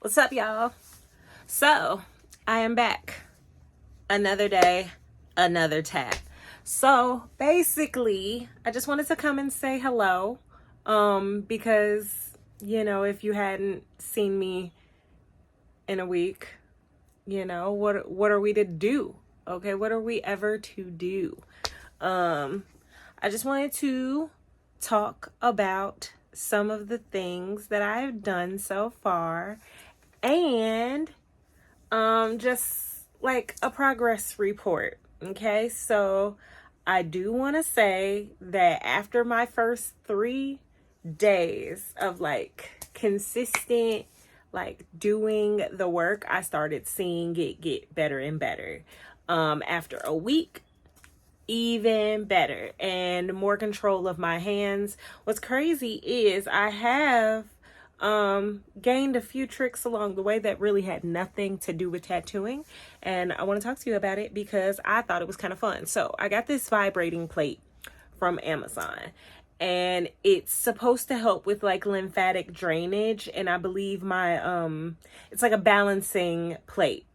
What's up, y'all? So, I am back. Another day, another tat. So, basically, I just wanted to come and say hello. Because, if you hadn't seen me in a week, what are we to do? Okay, what are we ever to do? I just wanted to talk about some of the things that I've done so far and just like a progress report. Okay, so I do want to say that after my first 3 days of like consistent like doing the work, I started seeing it get better and better. After a week, even better and more control of my hands. What's crazy is I have gained a few tricks along the way that really had nothing to do with tattooing, and I want to talk to you about it because I thought it was kind of fun. So I got this vibrating plate from Amazon, and it's supposed to help with like lymphatic drainage, and I believe my it's like a balancing plate,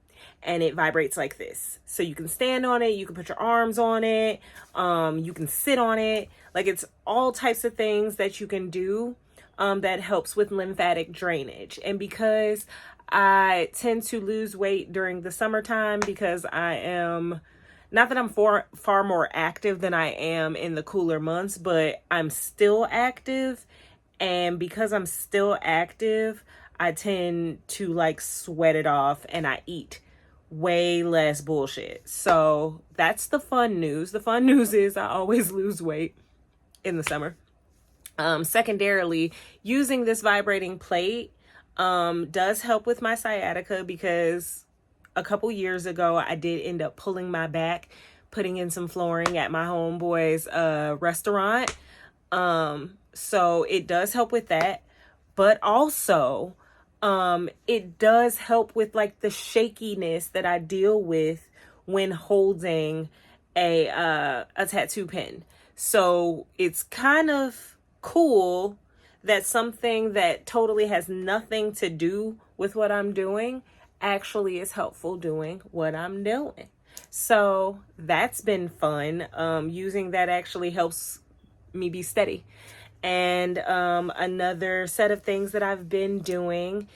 and it vibrates like this. So you can stand on it, you can put your arms on it, you can sit on it. Like, it's all types of things that you can do that helps with lymphatic drainage. And because I tend to lose weight during the summertime, because I am, not that I'm far more active than I am in the cooler months, but I'm still active. And because I'm still active, I tend to like sweat it off, and I eat way less bullshit. So that's the fun news. The fun news is I always lose weight in the summer. Secondarily, using this vibrating plate does help with my sciatica, because a couple years ago I did end up pulling my back putting in some flooring at my homeboy's restaurant. So it does help with that, but also it does help with like the shakiness that I deal with when holding a tattoo pen. So it's kind of cool that something that totally has nothing to do with what I'm doing actually is helpful doing what I'm doing. So that's been fun. Using that actually helps me be steady. And another set of things that I've been doing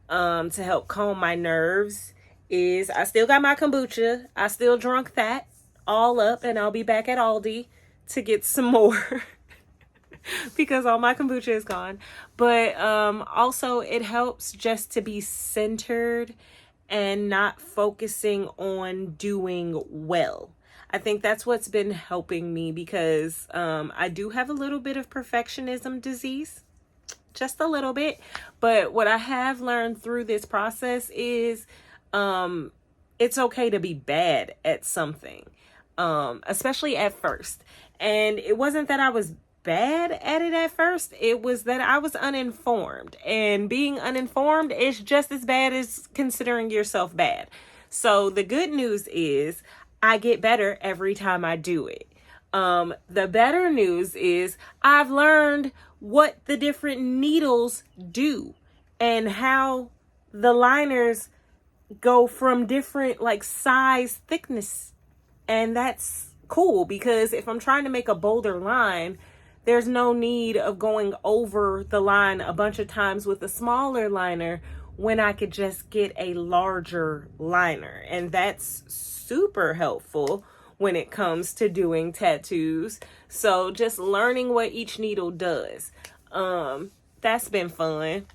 to help calm my nerves is I still got my kombucha. I still drunk that all up, and I'll be back at Aldi to get some more because all my kombucha is gone. But also it helps just to be centered and not focusing on doing well. I think that's what's been helping me, because I do have a little bit of perfectionism disease, just a little bit. But what I have learned through this process is it's okay to be bad at something, especially at first. And it wasn't that I was bad at it at first, it was that I was uninformed, and being uninformed is just as bad as considering yourself bad. So the good news is I get better every time I do it. The better news is I've learned what the different needles do and how the liners go from different like size, thickness. And that's cool, because if I'm trying to make a bolder line, there's no need of going over the line a bunch of times with a smaller liner when I could just get a larger liner. And that's super helpful when it comes to doing tattoos. So just learning what each needle does. That's been fun.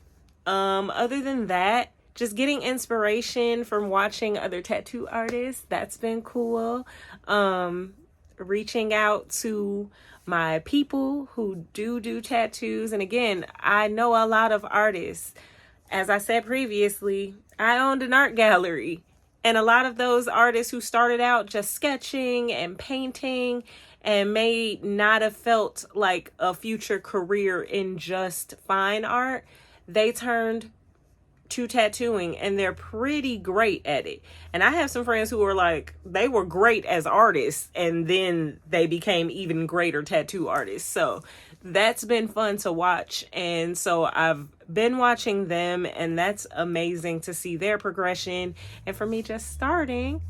Other than that, just getting inspiration from watching other tattoo artists. That's been cool. Reaching out to my people who do tattoos. And again, I know a lot of artists. As I said previously, I owned an art gallery. And a lot of those artists who started out just sketching and painting and may not have felt like a future career in just fine art, they turned to tattooing, and they're pretty great at it. And I have some friends who are like, they were great as artists and then they became even greater tattoo artists. So that's been fun to watch. And so I've been watching them, and that's amazing to see their progression. And for me just starting,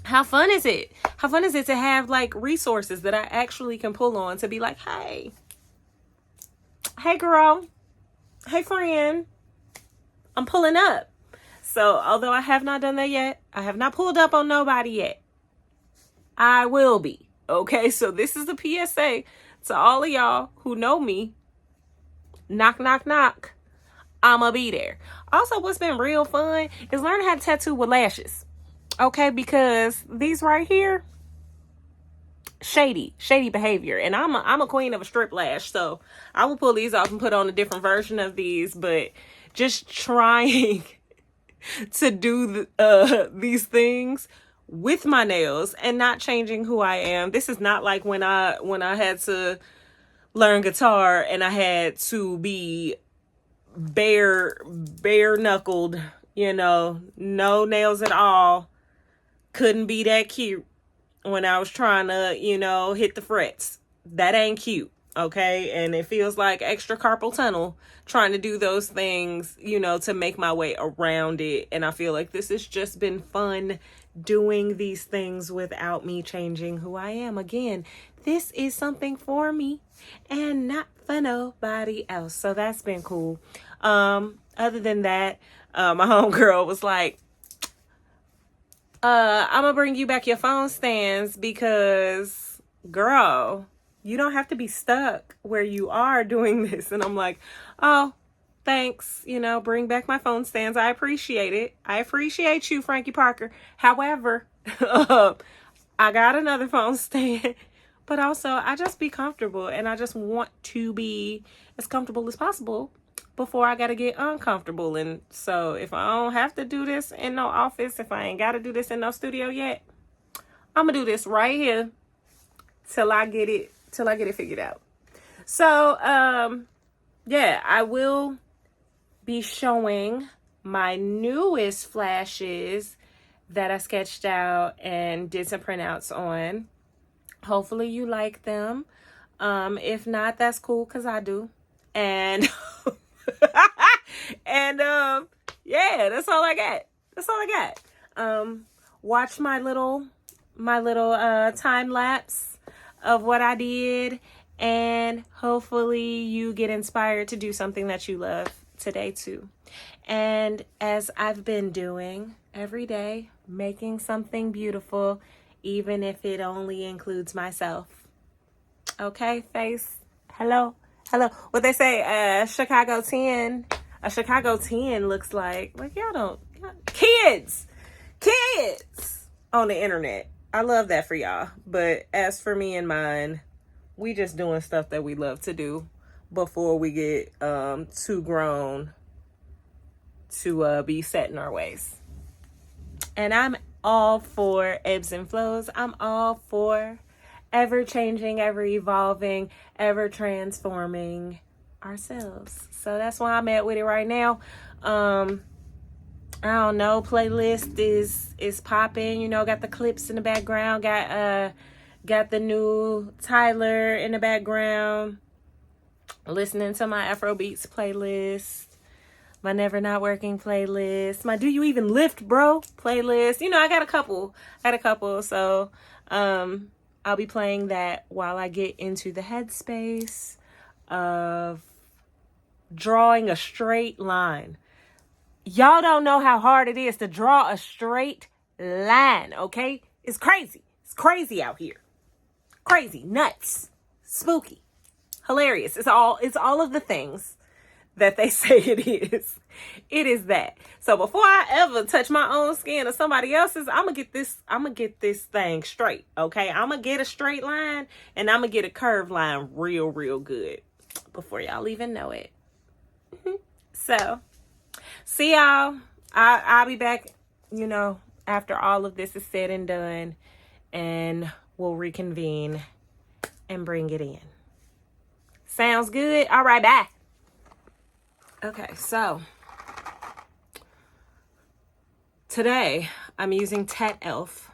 how fun is it? How fun is it to have like resources that I actually can pull on to be like, hey girl, hey friend, I'm pulling up. So although I have not done that yet, I have not pulled up on nobody yet, I will be. Okay, so this is a PSA to all of y'all who know me. Knock, knock, knock. I'ma be there. Also, what's been real fun is learning how to tattoo with lashes. Okay, because these right here, shady behavior. And I'm a queen of a strip lash, so I will pull these off and put on a different version of these. But just trying to do these things with my nails and not changing who I am. This is not like when I had to learn guitar and I had to be bare knuckled, you know, no nails at all. Couldn't be that cute when I was trying to, you know, hit the frets. That ain't cute, okay? And it feels like extra carpal tunnel trying to do those things, you know, to make my way around it. And I feel like this has just been fun doing these things without me changing who I am. Again, this is something for me and not for nobody else. So that's been cool. Other than that, my homegirl was like, I'm gonna bring you back your phone stands because, girl, you don't have to be stuck where you are doing this. And I'm like, oh, thanks. You know, bring back my phone stands. I appreciate it. I appreciate you, Frankie Parker. However, I got another phone stand, but also I just be comfortable, and I just want to be as comfortable as possible before I gotta get uncomfortable. And so if I don't have to do this in no office, if I ain't gotta do this in no studio yet, I'm gonna do this right here till I get it figured out. So yeah, I will be showing my newest flashes that I sketched out and did some printouts on. Hopefully you like them. If not, that's cool, because I do. And and yeah, that's all I got. Watch my little time lapse of what I did, and hopefully you get inspired to do something that you love today too. And as I've been doing every day, making something beautiful, even if it only includes myself. Okay, face. Hello. What they say, Chicago 10. A Chicago 10 looks like kids on the internet. I love that for y'all. But as for me and mine, we just doing stuff that we love to do before we get too grown to be set in our ways. And I'm all for ebbs and flows. I'm all for ever changing, ever evolving, ever transforming ourselves. So that's why I'm at with it right now. I don't know, playlist is popping, you know, got the clips in the background, got the new Tyler in the background, listening to my Afrobeats playlist, my Never Not Working playlist, my Do You Even Lift Bro playlist. You know, I got a couple. So I'll be playing that while I get into the headspace of drawing a straight line. Y'all don't know how hard it is to draw a straight line, okay? It's crazy. It's crazy out here. Crazy, nuts, spooky, hilarious. It's all of the things that they say it is. It is that. So before I ever touch my own skin or somebody else's, I'm gonna get this thing straight, okay? I'm gonna get a straight line, and I'm gonna get a curved line real good before y'all even know it. So see y'all. I'll be back, you know, after all of this is said and done, and we'll reconvene and bring it in. Sounds good? All right, bye. Okay, so Today, I'm using Tat Elf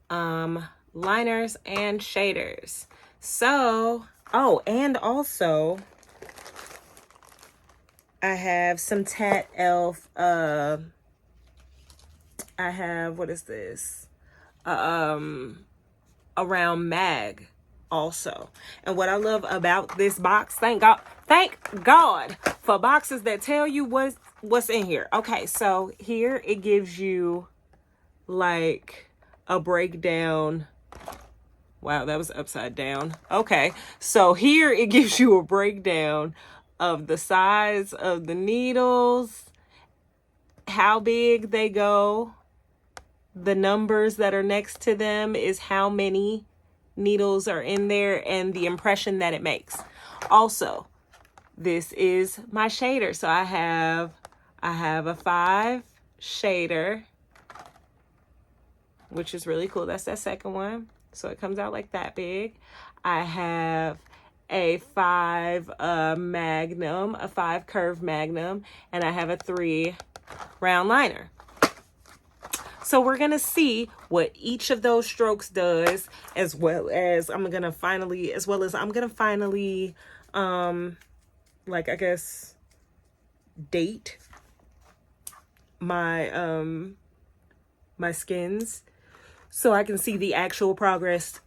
liners and shaders. So, oh, and also, I have some Tat Elf, I have, what is this? Around mag also. And what I love about this box, thank God for boxes that tell you what's in here. Okay, so here it gives you like a breakdown. Wow, that was upside down. Okay, so here it gives you a breakdown of the size of the needles, how big they go. The numbers that are next to them is how many needles are in there and the impression that it makes. Also, this is my shader. So I have a 5 shader, which is really cool. That's that second one. So it comes out like that big. I have a 5 magnum, a 5 curve magnum, and I have a 3 round liner. So we're going to see what each of those strokes does, as well as I'm going to finally, like, I guess, date my, my skins so I can see the actual progress,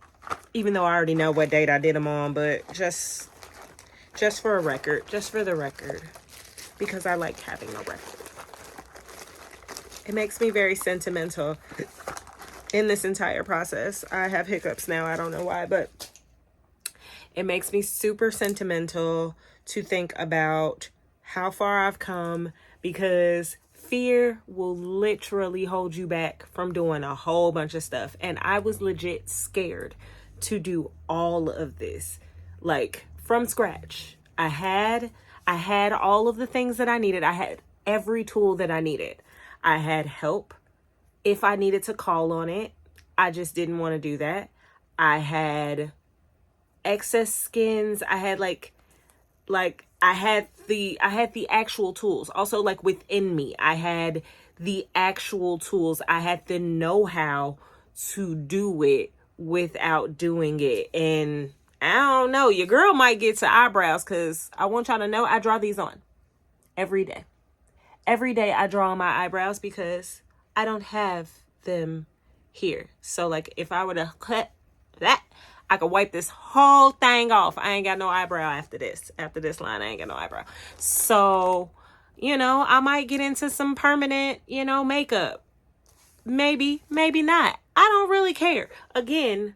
even though I already know what date I did them on, but just for a record, just for the record, because I like having a record. It makes me very sentimental in this entire process. I have hiccups now. I don't know why, but it makes me super sentimental to think about how far I've come, because fear will literally hold you back from doing a whole bunch of stuff. And I was legit scared to do all of this, like, from scratch. I had all of the things that I needed. I had every tool that I needed. I had help if I needed to call on it. I just didn't want to do that. I had excess skins. I had I had the actual tools. Also, like, within me, I had the actual tools. I had the know-how to do it without doing it. And I don't know, your girl might get to eyebrows, because I want y'all to know I draw these on every day. Every day I draw on my eyebrows because I don't have them here. So, like, if I were to cut that, I could wipe this whole thing off. I ain't got no eyebrow after this. After this line, I ain't got no eyebrow. So, you know, I might get into some permanent, you know, makeup. Maybe, maybe not. I don't really care. Again,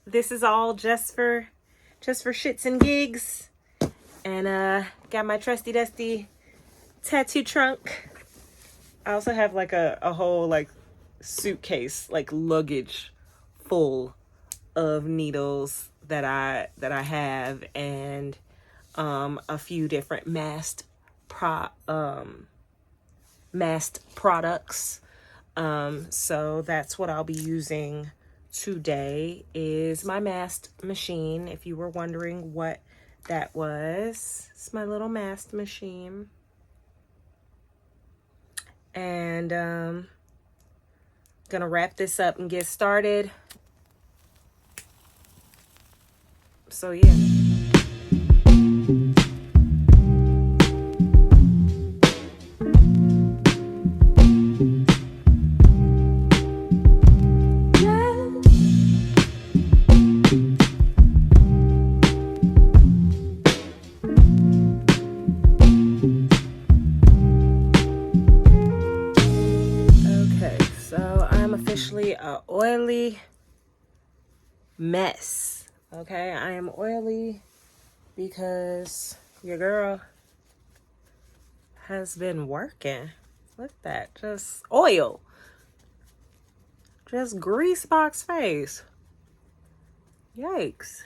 this is all just for shits and gigs. And got my trusty dusty tattoo trunk. I also have like a whole like suitcase, like luggage full of needles that I have, and a few different masked products. So that's what I'll be using today, is my masked machine. If you were wondering what that was, it's my little masked machine. And gonna wrap this up and get started. So yeah. A oily mess. Okay, I am oily because your girl has been working. Look at that, just oil, just grease box face. Yikes.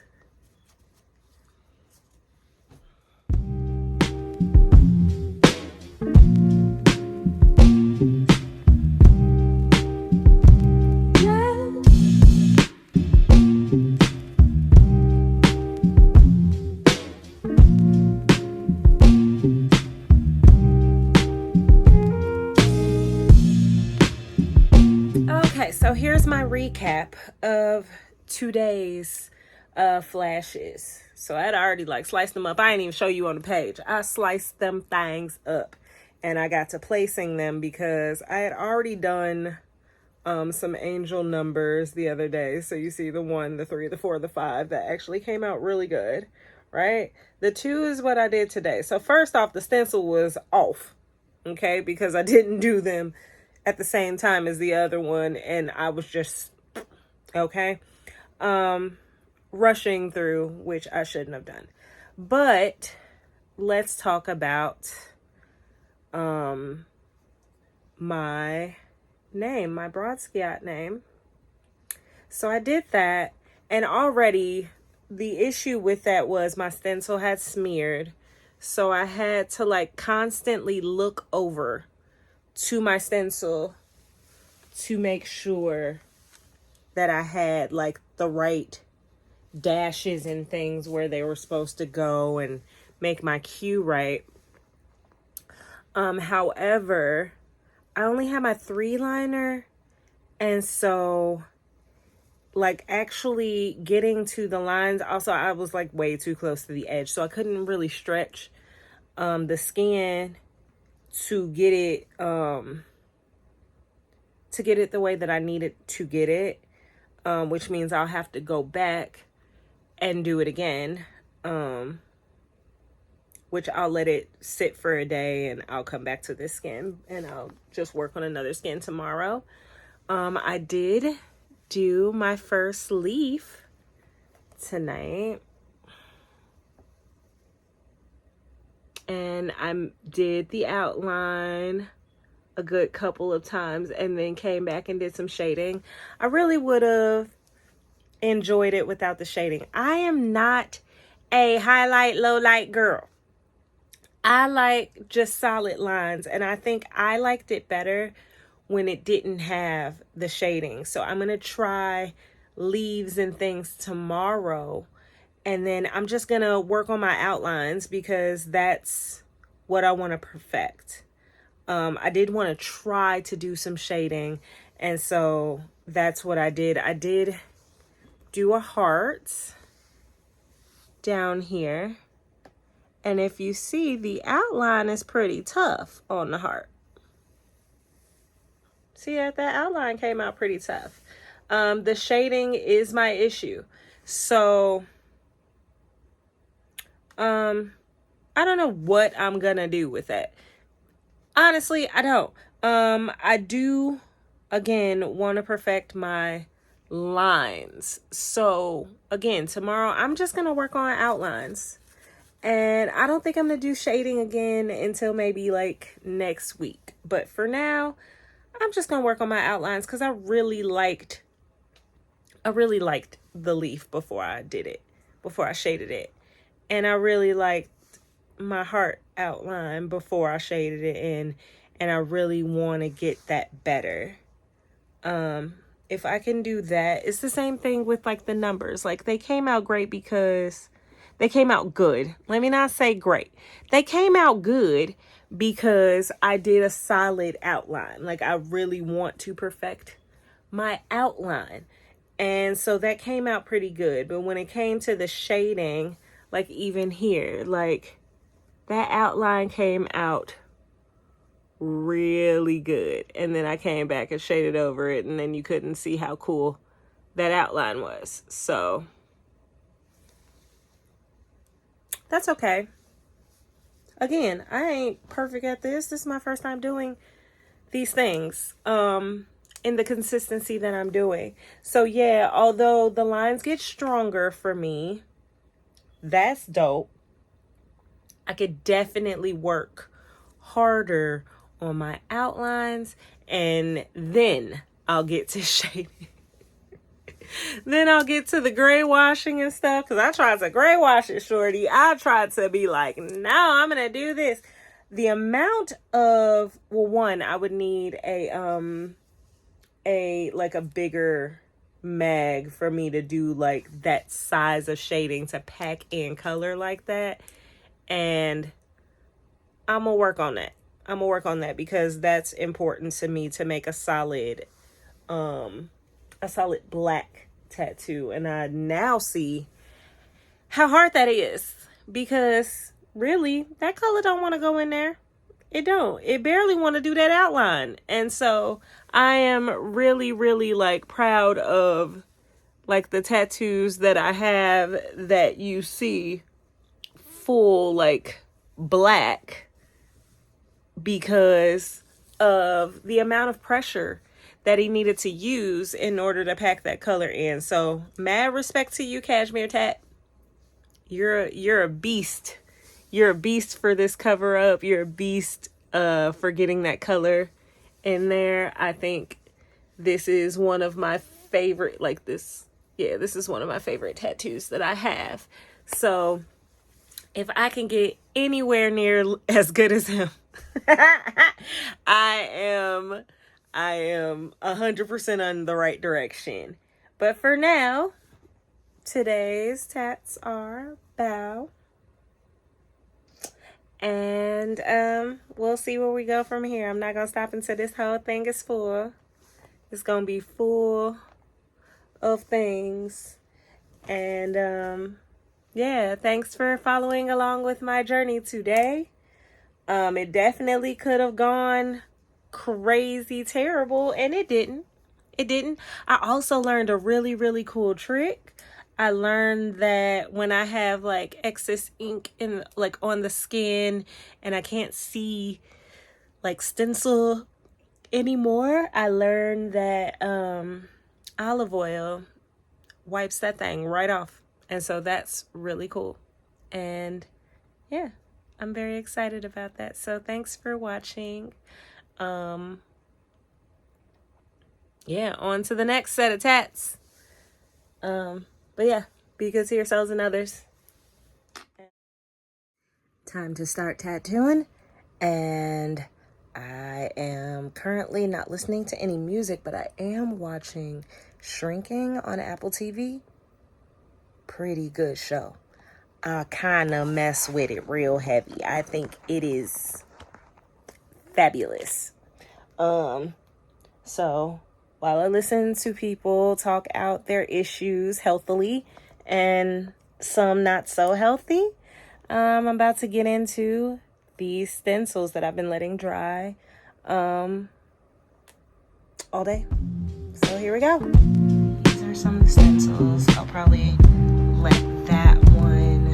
Okay, so here's my recap of today's flashes. So I'd already like sliced them up. I didn't even show you on the page. I sliced them things up and I got to placing them because I had already done some angel numbers the other day. So you see the 1, the 3, the 4, the 5 that actually came out really good, right? The 2 is what I did today. So first off, the stencil was off, okay, because I didn't do them at the same time as the other one, and I was just okay rushing through, which I shouldn't have done. But let's talk about my name, my Brodsky name. So I did that, and already the issue with that was my stencil had smeared, so I had to like constantly look over to my stencil to make sure that I had like the right dashes and things where they were supposed to go and make my cue right. However, I only had my 3 liner, and so like actually getting to the lines, also I was like way too close to the edge, so I couldn't really stretch the skin to get it the way that I needed to get it, which means I'll have to go back and do it again, which I'll let it sit for a day and I'll come back to this skin and I'll just work on another skin tomorrow. I did do my first leaf tonight, and I did the outline a good couple of times and then came back and did some shading. I really would have enjoyed it without the shading. I am not a highlight, low light girl. I like just solid lines, and I think I liked it better when it didn't have the shading. So I'm going to try leaves and things tomorrow, and then I'm just going to work on my outlines because that's what I want to perfect. I did want to try to do some shading, and so that's what I did. I did do a heart down here, and if you see, the outline is pretty tough on the heart. See that outline came out pretty tough. The shading is my issue. So I don't know what I'm gonna do with that. Honestly, I don't. I do, again, want to perfect my lines. So, again, tomorrow, I'm just going to work on outlines. And I don't think I'm going to do shading again until maybe, like, next week. But for now, I'm just going to work on my outlines because I really liked the leaf before I did it, before I shaded it. And I really liked my heart outline before I shaded it in, and I really want to get that better. If I can do that, it's the same thing with like the numbers. Like they came out great because they came out good. Let me not say great. They came out good because I did a solid outline. Like I really want to perfect my outline. And so that came out pretty good. But when it came to the shading, like even here, like that outline came out really good. And then I came back and shaded over it, and then you couldn't see how cool that outline was. So that's okay. Again, I ain't perfect at this. This is my first time doing these things in the consistency that I'm doing. So yeah, although the lines get stronger for me, that's dope. I could definitely work harder on my outlines, and then I'll get to shading. Then I'll get to the gray washing and stuff, because I tried to gray wash it, shorty. I tried to be like, no, I'm going to do this. The amount of, well, one, I would need a bigger mag for me to do like that size of shading to pack in color like that. And I'm going to work on that. I'm going to work on that because that's important to me to make a solid a solid black tattoo, and I now see how hard that is, because really that color don't want to go in there. It barely want to do that outline. And so I am really, really like proud of like the tattoos that I have that you see full like black, because of the amount of pressure that he needed to use in order to pack that color in. So mad respect to you, Cashmere Tat. You're a beast. You're a beast for this cover up. You're a beast for getting that color in there. I think this is one of my favorite, like this is one of my favorite tattoos that I have. So if I can get anywhere near as good as him, I am 100% on the right direction. But for now, today's tats are bow. And we'll see where we go from here. I'm not gonna stop until this whole thing is full. It's gonna be full of things. And yeah, thanks for following along with my journey today. It definitely could have gone crazy terrible, and it didn't. I also learned a really, really cool trick. I learned that when I have like excess ink in like on the skin and I can't see like stencil anymore, I learned that olive oil wipes that thing right off. And so that's really cool. And yeah, I'm very excited about that. So thanks for watching. Yeah, on to the next set of tats. But yeah, be good to yourselves and others. Time to start tattooing. And I am currently not listening to any music, but I am watching Shrinking on Apple TV. Pretty good show. I kind of mess with it real heavy. I think it is fabulous. So while I listen to people talk out their issues healthily and some not so healthy, I'm about to get into these stencils that I've been letting dry all day. So here we go. These are some of the stencils. I'll probably let that one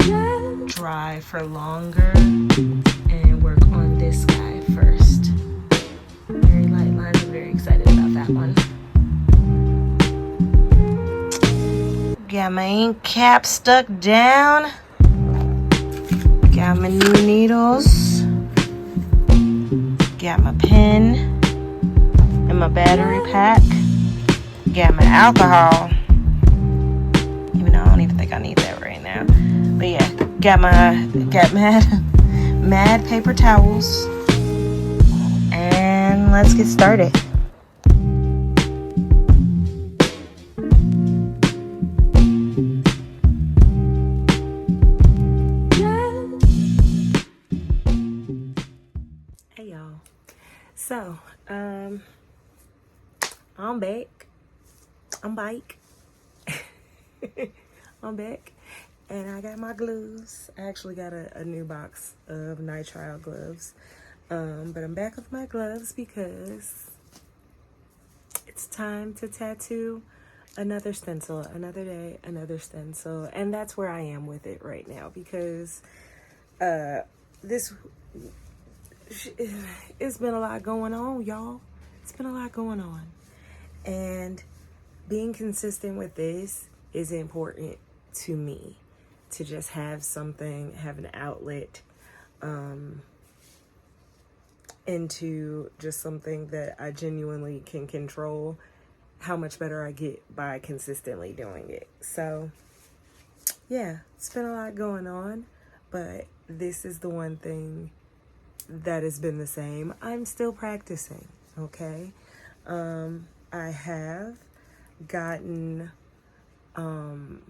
dry for longer and work on this guy first. Very light lines. I'm very excited about that one. Got my ink cap stuck down. Got my new needles. Got my pen and my battery pack. Got my alcohol. Even though I don't even think I need that right now. But yeah, got mad paper towels. And let's get started. Hey y'all. So, I'm back. I'm back. And I got my gloves. I actually got a new box of nitrile gloves. But I'm back with my gloves because it's time to tattoo another stencil. Another day, another stencil. And that's where I am with it right now, because it's been a lot going on, y'all. It's been a lot going on. And being consistent with this is important to me, to just have something, have an outlet into just something that I genuinely can control. How much better I get by consistently doing it. So yeah, it's been a lot going on, but this is the one thing that has been the same. I'm still practicing, okay? I have gotten an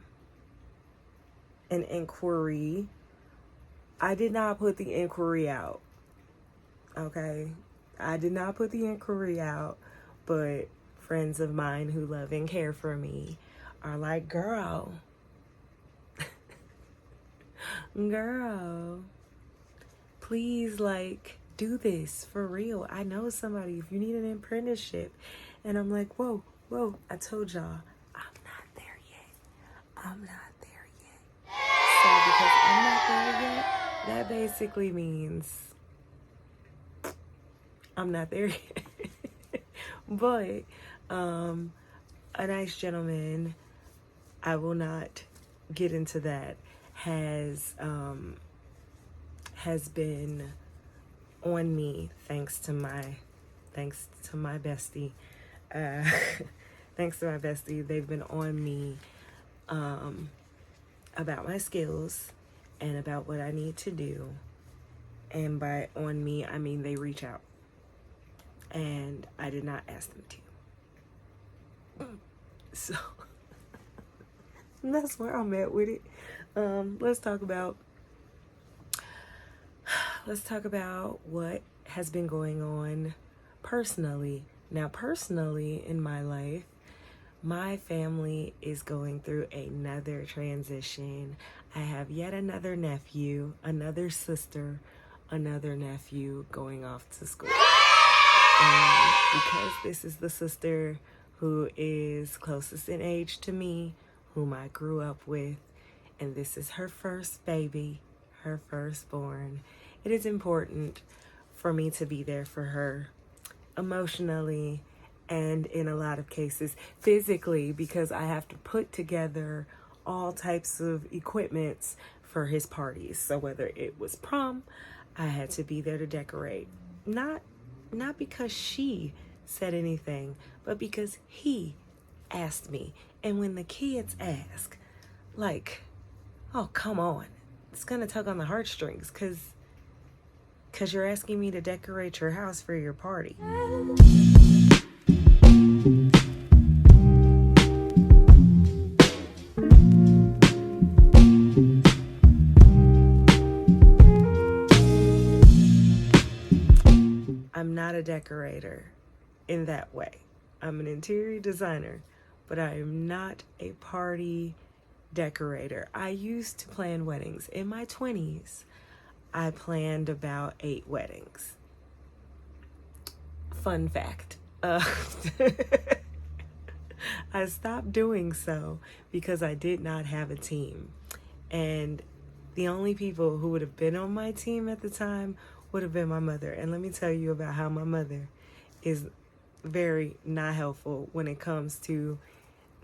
inquiry. I did not put the inquiry out, okay? I did not put the inquiry out, but friends of mine who love and care for me are like, girl, girl, please, like, do this for real. I know somebody, if you need an apprenticeship. And I'm like, whoa, I told y'all, I'm not there yet. I'm not there yet. So because I'm not there yet, that basically means I'm not there yet. But a nice gentleman, I will not get into that, has been on me thanks to my bestie. Thanks to my bestie, they've been on me about my skills and about what I need to do. And by on me, I mean they reach out. And I did not ask them to. So that's where I'm at with it. Let's talk about what has been going on personally. Now, personally in my life, my family is going through another transition. I have yet another nephew, another sister, another nephew going off to school. And because this is the sister who is closest in age to me, whom I grew up with, and this is her first baby, her firstborn, it is important for me to be there for her emotionally and in a lot of cases physically, because I have to put together all types of equipments for his parties. So whether it was prom, I had to be there to decorate. Not because she said anything, but because he asked me. And when the kids ask, like, oh, come on, it's gonna tug on the heartstrings because you're asking me to decorate your house for your party. I'm not a decorator in that way. I'm an interior designer, but I am not a party decorator. I used to plan weddings. In my 20s, I planned about 8 weddings. Fun fact. I stopped doing so because I did not have a team. And the only people who would have been on my team at the time would have been my mother. And let me tell you about how my mother is very not helpful when it comes to,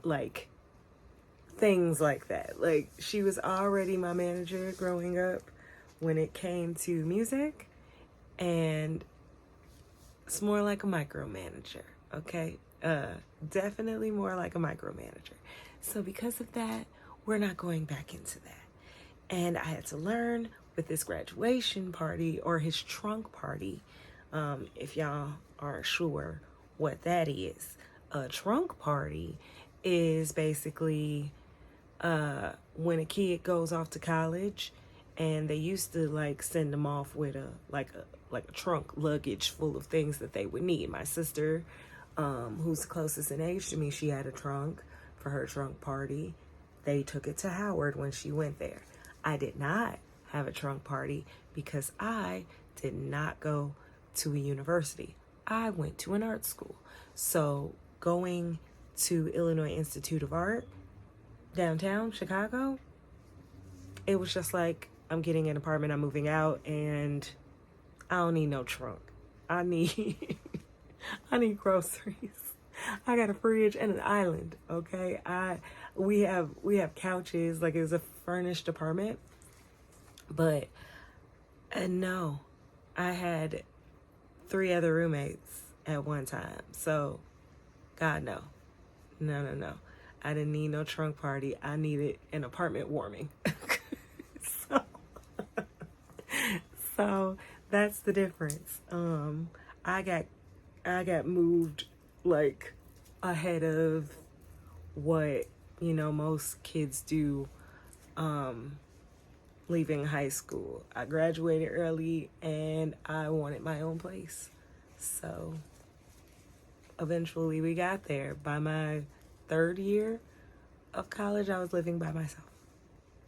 like, things like that. Like, she was already my manager growing up when it came to music, and it's more like a micromanager, okay? Definitely more like a micromanager. So because of that, we're not going back into that. And I had to learn with this graduation party, or his trunk party, if y'all aren't sure what that is. A trunk party is basically when a kid goes off to college, and they used to, like, send them off with a trunk luggage full of things that they would need. My sister, who's closest in age to me, she had a trunk for her trunk party. They took it to Howard when she went there. I did not have a trunk party because I did not go to a university. I went to an art school. So going to Illinois Institute of Art, downtown Chicago, it was just like, I'm getting an apartment, I'm moving out, and I don't need no trunk. I need groceries. I got a fridge and an island, okay? We have couches, like, it's a furnished apartment. But no, I had 3 other roommates at one time. So, God, no. No. I didn't need no trunk party. I needed an apartment warming. So that's the difference. I got moved, like, ahead of what, most kids do, leaving high school. I graduated early and I wanted my own place. So eventually we got there. By my 3rd year of college, I was living by myself.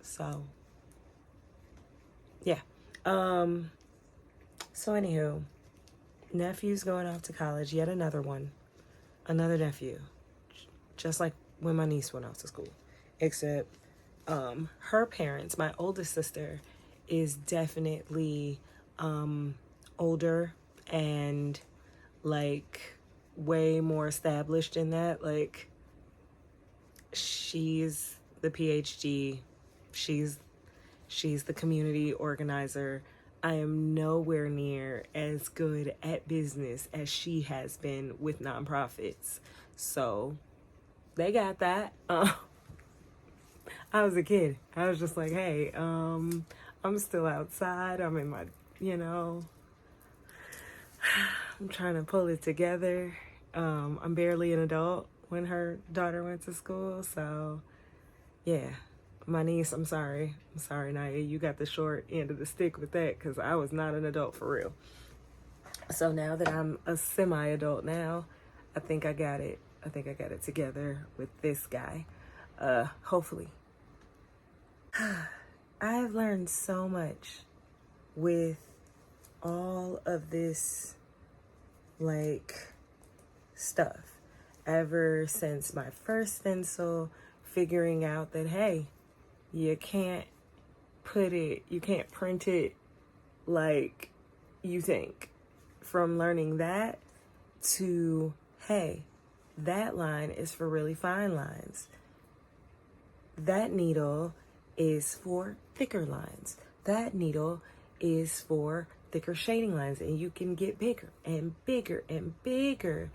So, yeah. So anywho, nephew's going off to college, yet another one. Another nephew. Just like when my niece went off to school. Except her parents, my oldest sister, is definitely older and like way more established in that. Like, she's the PhD, she's the community organizer. I am nowhere near as good at business as she has been with nonprofits. So they got that. I was a kid. I was just like, hey, I'm still outside. I'm in my, I'm trying to pull it together. I'm barely an adult when her daughter went to school. So, yeah, my niece, I'm sorry, Naya, you got the short end of the stick with that because I was not an adult for real. So now that I'm a semi-adult now, I think I got it. I think I got it together with this guy. Hopefully. I have learned so much with all of this, like, stuff. Ever since my first stencil, figuring out that, hey, you can't print it like you think. From learning that to, hey, that line is for really fine lines. That needle is for thicker lines. That needle is for thicker shading lines, and you can get bigger and bigger and bigger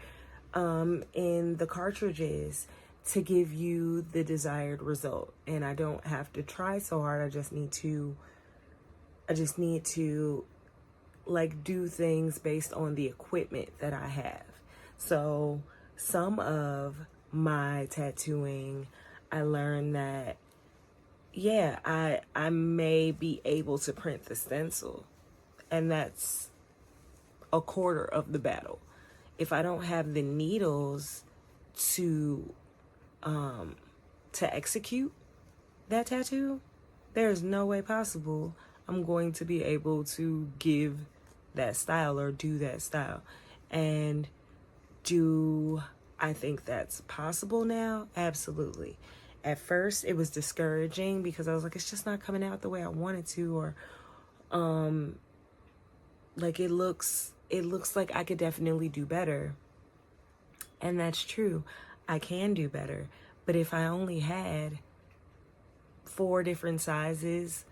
in the cartridges to give you the desired result. And I don't have to try so hard. I just need to like do things based on the equipment that I have. So some of my tattooing, I learned that, yeah, I may be able to print the stencil, and that's a quarter of the battle. If I don't have the needles to execute that tattoo, there's no way possible I'm going to be able to give that style or do that style. And do I think that's possible now? Absolutely. At first it was discouraging because I was like, it's just not coming out the way I wanted to, or like it looks like I could definitely do better. And that's true. I can do better. But if I only had 4 different sizes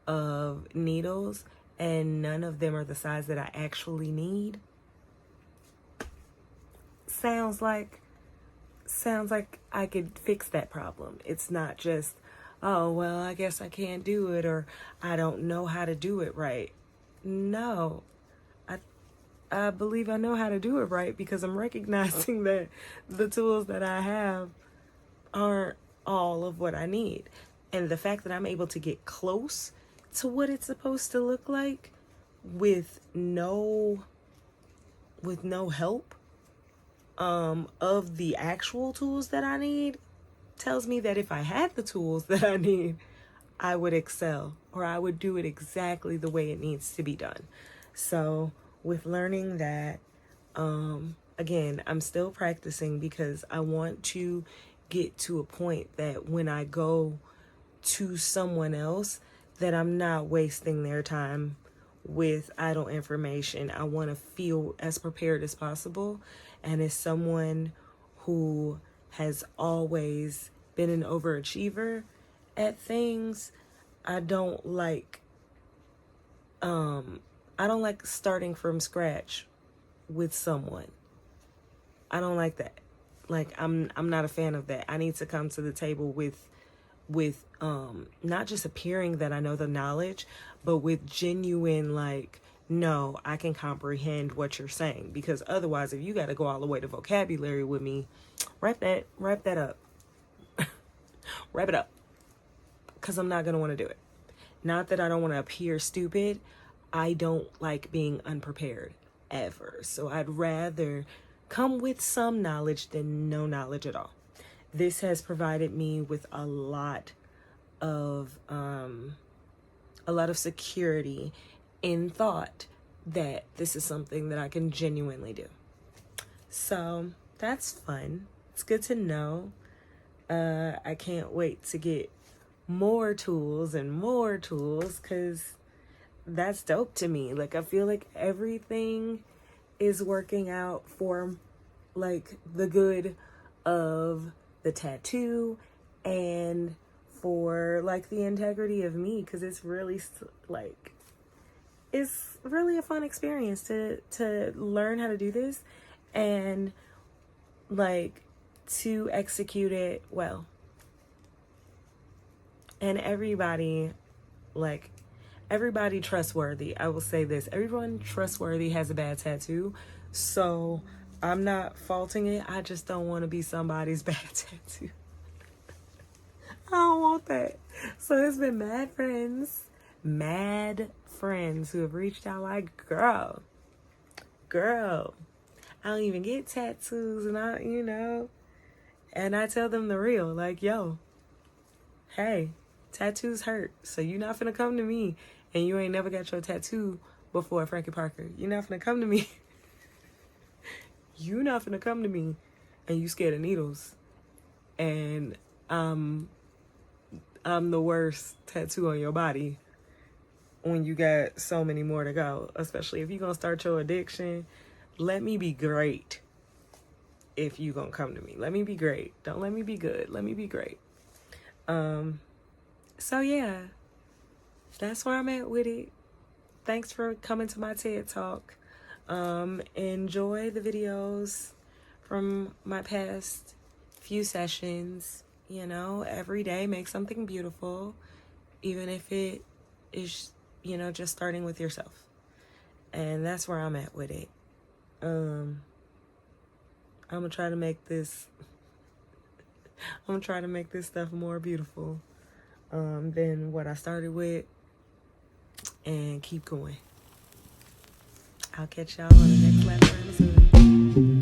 of needles and none of them are the size that I actually need, sounds like I could fix that problem. It's not just, oh, well, I guess I can't do it, or I don't know how to do it right. No, I believe I know how to do it right because I'm recognizing that the tools that I have aren't all of what I need. And the fact that I'm able to get close to what it's supposed to look like with no help of the actual tools that I need tells me that if I had the tools that I need, I would excel, or I would do it exactly the way it needs to be done. So with learning that, again, I'm still practicing because I want to get to a point that when I go to someone else, that I'm not wasting their time with idle information. I want to feel as prepared as possible. And as someone who has always been an overachiever at things, I don't like starting from scratch with someone. I don't like that. Like, I'm not a fan of that. I need to come to the table with not just appearing that I know the knowledge, but with genuine, like, no, I can comprehend what you're saying. Because otherwise, if you got to go all the way to vocabulary with me, wrap that up. Wrap it up. Because I'm not going to want to do it. Not that I don't want to appear stupid. I don't like being unprepared ever. So I'd rather come with some knowledge than no knowledge at all. This has provided me with a lot of security in thought that this is something that I can genuinely do. So that's fun. It's good to know. I can't wait to get more tools and more tools, because that's dope to me. Like, I feel like everything is working out for like the good of the tattoo and for like the integrity of me, because it's really like, it's really a fun experience to learn how to do this and like to execute it well. And everybody trustworthy, I will say this, everyone trustworthy has a bad tattoo, so I'm not faulting it. I just don't want to be somebody's bad tattoo. I don't want that. So there's been mad friends who have reached out like, girl, I don't even get tattoos, and and I tell them the real, like, yo, hey, tattoos hurt, so you're not finna come to me and you ain't never got your tattoo before, Frankie Parker. You're not finna come to me. You're not finna come to me and you scared of needles. And I'm the worst tattoo on your body when you got so many more to go. Especially if you're gonna start your addiction, let me be great. If you gonna come to me, let me be great. Don't let me be good. Let me be great. So yeah, that's where I'm at with it. Thanks for coming to my TED Talk. Enjoy the videos from my past few sessions. Every day make something beautiful, even if it is, just starting with yourself. And that's where I'm at with it. I'm gonna try to make this stuff more beautiful than what I started with, and keep going. I'll catch y'all on the next lap soon.